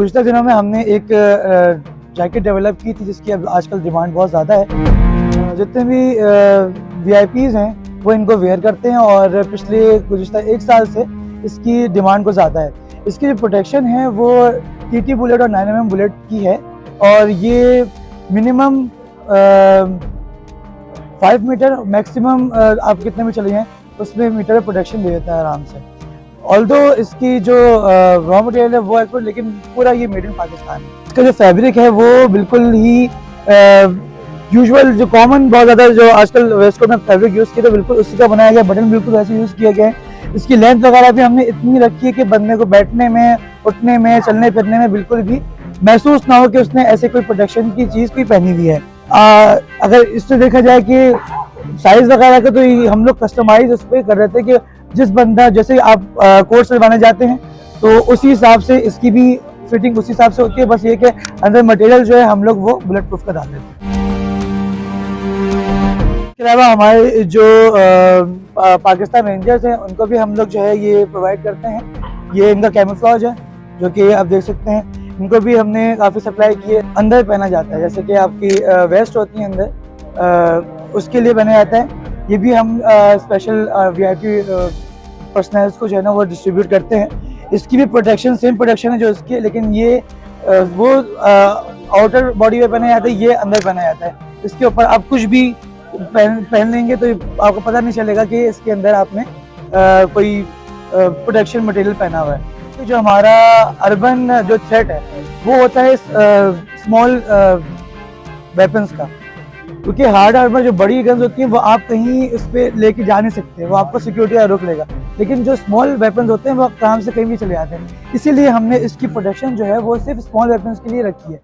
गुज़िश्ता दिनों में हमने एक जैकेट डेवलप की थी जिसकी अब आजकल डिमांड बहुत ज़्यादा है। जितने भी वीआईपीज़ हैं वो इनको वेयर करते हैं और पिछले गुज़िश्ता 1 साल से इसकी डिमांड को ज़्यादा है। इसकी जो प्रोटेक्शन है वो टीटी बुलेट और 9mm बुलेट की है और ये मिनिमम 5 मीटर मैक्सिमम आप कितने में चले जाएँ उसमें मीटर प्रोटेक्शन दे देता है आराम से। ऑल्दो इसकी जो रॉ मटेरियल है वो है लेकिन पूरा ये मेड इन पाकिस्तान है। इसका जो फैब्रिक है वो बिल्कुल ही यूजुअल जो कॉमन बहुत ज़्यादा जो आजकल वेस्ट कोट में फैब्रिक यूज़ किया तो बिल्कुल उसी का बनाया गया, बटन बिल्कुल वैसे यूज़ किया गया है। इसकी लेंथ वगैरह भी हमने इतनी रखी है कि बंदे को बैठने में, उठने में, चलने फिरने में बिल्कुल भी महसूस ना हो कि उसने ऐसे कोई प्रोटेक्शन की चीज़ कोई पहनी हुई है। अगर इससे देखा जाए कि साइज़ वगैरह का तो हम लोग कस्टमाइज उस पर कर रहे थे कि जिस बंदा जैसे आप कोट सिलवाने जाते हैं तो उसी हिसाब से इसकी भी फिटिंग उसी हिसाब से होती है। बस ये कि अंदर मटेरियल जो है हम लोग वो बुलेट प्रूफ का डाल देते हैं। इसके अलावा हमारे जो पाकिस्तान रेंजर्स हैं उनको भी हम लोग जो है ये प्रोवाइड करते हैं। ये इनका कैमोफ्लेज है जो कि आप देख सकते हैं। इनको भी हमने काफ़ी सप्लाई किए। अंदर पहना जाता है जैसे कि आपकी वेस्ट होती है अंदर उसके लिए पहना जाता है। ये भी हम स्पेशल वीआईपी पर्सनल्स को जो है ना वो डिस्ट्रीब्यूट करते हैं। इसकी भी प्रोटेक्शन सेम प्रोटेक्शन है जो इसकी, लेकिन ये वो आउटर बॉडी में पहना जाता है, ये अंदर पहना जाता है। इसके ऊपर आप कुछ भी पहन लेंगे तो आपको पता नहीं चलेगा कि इसके अंदर आपने कोई प्रोटेक्शन मटेरियल पहना हुआ है। तो जो हमारा अर्बन जो थ्रेट है वो होता है स्मॉल वेपन्स का, क्योंकि हार्ड आर्मर जो बड़ी गन्स होती हैं वो आप कहीं इस पर लेके जा नहीं सकते, वो आपको सिक्योरिटी का रोक लेगा। लेकिन जो स्मॉल वेपन्स होते हैं वो आप काम से कहीं भी चले जाते हैं। इसीलिए हमने इसकी प्रोटेक्शन जो है वो सिर्फ स्मॉल वेपन्स के लिए रखी है।